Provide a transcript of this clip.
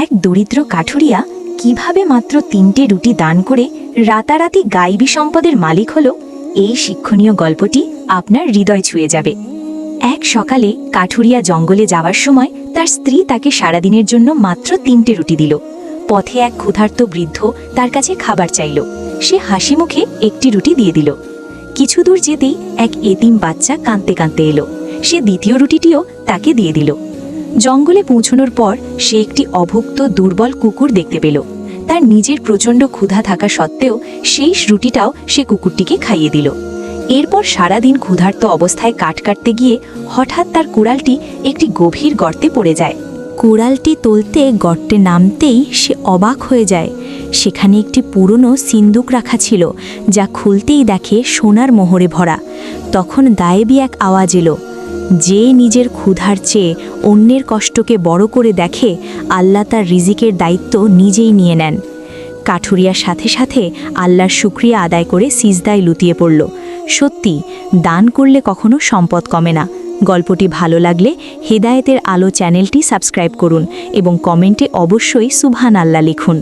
এক দরিদ্র কাঠুরিয়া কিভাবে মাত্র 3টে রুটি দান করে রাতারাতি গাইবী সম্পদের মালিক হলো, এই শিক্ষণীয় গল্পটি আপনার হৃদয় ছুঁয়ে যাবে। এক সকালে কাঠুরিয়া জঙ্গলে যাওয়ার সময় তার স্ত্রী তাকে সারাদিনের জন্য মাত্র 3টে রুটি দিল। পথে এক ক্ষুধার্ত বৃদ্ধ তার কাছে খাবার চাইল। সে হাসি মুখে একটি রুটি দিয়ে দিল। কিছু দূর যেতেই এক এতিম বাচ্চা কাঁদতে কাঁদতে এলো। সে দ্বিতীয় রুটিটিও তাকে দিয়ে দিল। জঙ্গলে পৌঁছানোর পর সে একটি অভুক্ত দুর্বল কুকুর দেখতে পেল। তার নিজের প্রচণ্ড ক্ষুধা থাকা সত্ত্বেও শেষ রুটিটাও সে কুকুরটিকে খাইয়ে দিল। এরপর সারাদিন ক্ষুধার্ত অবস্থায় কাঠ কাটতে গিয়ে হঠাৎ তার কুড়ালটি একটি গভীর গর্তে পড়ে যায়। কুড়ালটি তুলতে গর্তে নামতেই সে অবাক হয়ে যায়। সেখানে একটি পুরনো সিন্দুক রাখা ছিল, যা খুলতেই দেখে সোনার মোহরে ভরা। তখন গায়েবী এক আওয়াজ এলো, যে নিজের ক্ষুধার চেয়ে অন্যের কষ্টকে বড় করে দেখে, আল্লাহ তার রিজিকের দায়িত্ব নিজেই নিয়ে নেন। কাঠুরিয়ার সাথে সাথে আল্লাহর শুকরিয়া আদায় করে সিজদায় লুটিয়ে পড়ল। সত্যি, দান করলে কখনো সম্পদ কমে না। গল্পটি ভালো লাগলে হেদায়েতের আলো চ্যানেলটি সাবস্ক্রাইব করুন এবং কমেন্টে অবশ্যই সুবহানাল্লাহ লিখুন।